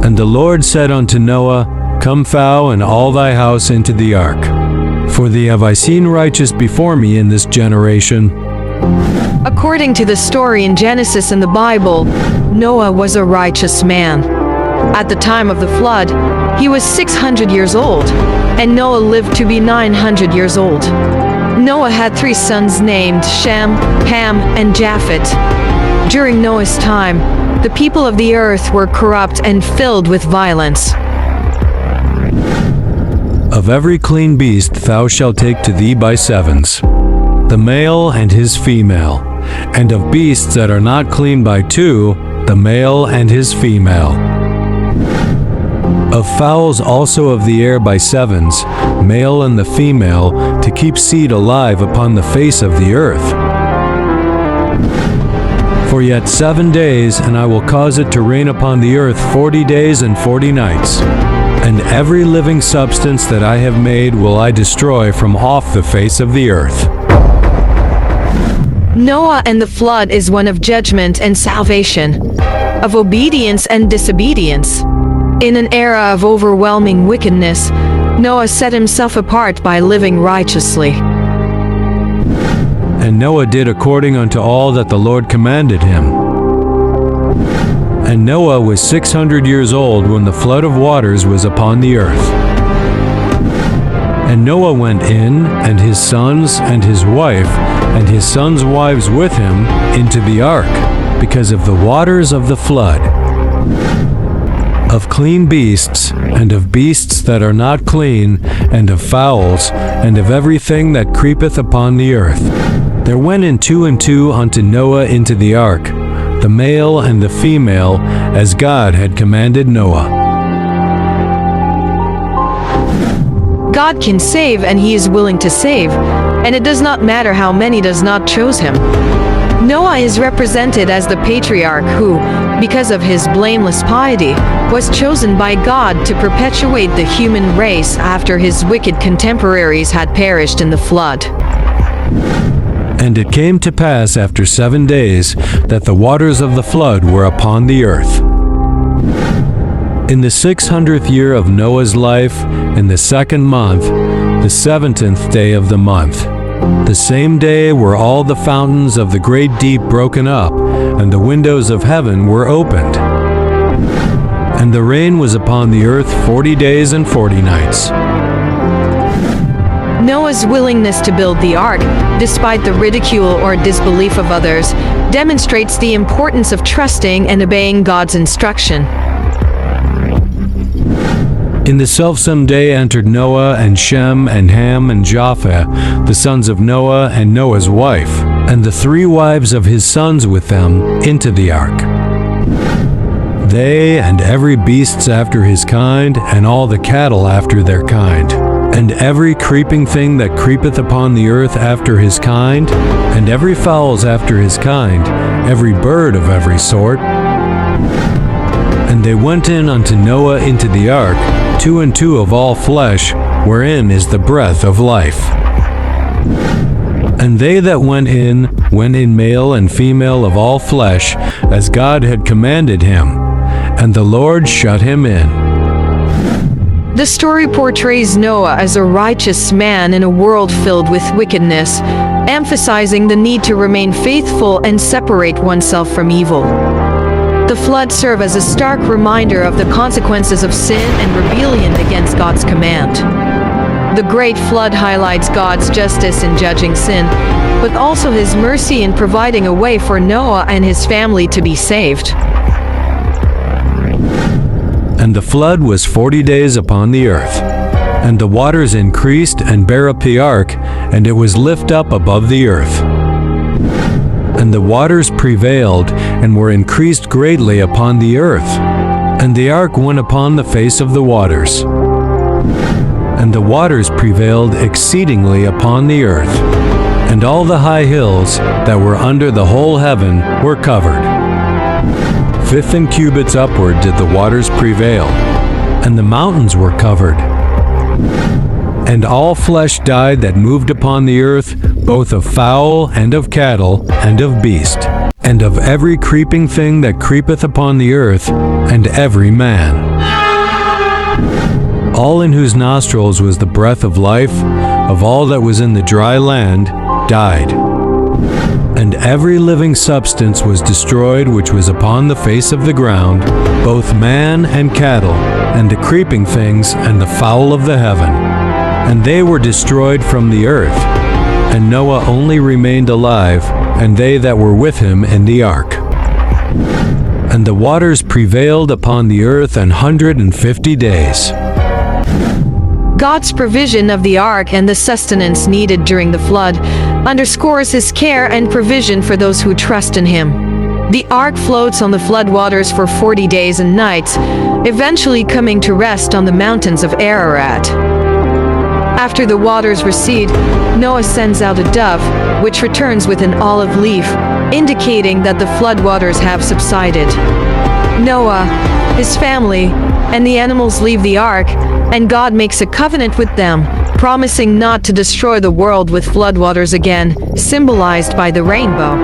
And the Lord said unto Noah, Come thou and all thy house into the ark. For thee have I seen righteous before me in this generation. According to the story in Genesis and the Bible, Noah was a righteous man. At the time of the flood, he was 600 years old, and Noah lived to be 900 years old. Noah had 3 sons named Shem, Ham, and Japheth. During Noah's time, the people of the earth were corrupt and filled with violence. Of every clean beast thou shalt take to thee by sevens, the male and his female, and of beasts that are not clean by 2, the male and his female. Of fowls also of the air by sevens, male and the female, to keep seed alive upon the face of the earth. For yet 7 days, and I will cause it to rain upon the earth 40 days and 40 nights. And every living substance that I have made will I destroy from off the face of the earth. Noah and the flood is one of judgment and salvation, of obedience and disobedience. In an era of overwhelming wickedness, Noah set himself apart by living righteously. And Noah did according unto all that the Lord commanded him. And Noah was 600 years old when the flood of waters was upon the earth. And Noah went in, and his sons, and his wife, and his sons' wives with him, into the ark, because of the waters of the flood. Of clean beasts, and of beasts that are not clean, and of fowls, and of everything that creepeth upon the earth. There went in 2 and 2 unto Noah into the ark, the male and the female, as God had commanded Noah. God can save, and he is willing to save, and it does not matter how many does not choose him. Noah is represented as the patriarch who, because of his blameless piety, was chosen by God to perpetuate the human race after his wicked contemporaries had perished in the flood. And it came to pass after 7 days that the waters of the flood were upon the earth. In the 600th year of Noah's life, in the 2nd month, the 17th day of the month, the same day were all the fountains of the great deep broken up, and the windows of heaven were opened. And the rain was upon the earth 40 days and 40 nights. Noah's willingness to build the ark, despite the ridicule or disbelief of others, demonstrates the importance of trusting and obeying God's instruction. In the selfsame day entered Noah and Shem and Ham and Japheth, the sons of Noah and Noah's wife, and the 3 wives of his sons with them, into the ark. They and every beast after his kind, and all the cattle after their kind, and every creeping thing that creepeth upon the earth after his kind, and every fowls after his kind, every bird of every sort. And they went in unto Noah into the ark, 2 and 2 of all flesh, wherein is the breath of life. And they that went in male and female of all flesh, as God had commanded him, and the Lord shut him in. The story portrays Noah as a righteous man in a world filled with wickedness, emphasizing the need to remain faithful and separate oneself from evil. The flood served as a stark reminder of the consequences of sin and rebellion against God's command. The Great Flood highlights God's justice in judging sin, but also his mercy in providing a way for Noah and his family to be saved. And the flood was 40 days upon the earth. And the waters increased and bare up the ark, and it was lift up above the earth. And the waters prevailed, and were increased greatly upon the earth. And the ark went upon the face of the waters. And the waters prevailed exceedingly upon the earth. And all the high hills that were under the whole heaven were covered. 15 cubits upward did the waters prevail, and the mountains were covered. And all flesh died that moved upon the earth, both of fowl and of cattle and of beast, and of every creeping thing that creepeth upon the earth, and every man. all in whose nostrils was the breath of life, of all that was in the dry land, died. And every living substance was destroyed which was upon the face of the ground, both man and cattle, and the creeping things, and the fowl of the heaven. And they were destroyed from the earth. And Noah only remained alive, and they that were with him in the ark. And the waters prevailed upon the earth 150 days. God's provision of the ark and the sustenance needed during the flood underscores his care and provision for those who trust in him. The ark floats on the flood waters for 40 days and nights, eventually coming to rest on the mountains of Ararat. After the waters recede, Noah sends out a dove, which returns with an olive leaf, indicating that the flood waters have subsided. Noah, his family, and the animals leave the ark, and God makes a covenant with them, promising not to destroy the world with floodwaters again, symbolized by the rainbow.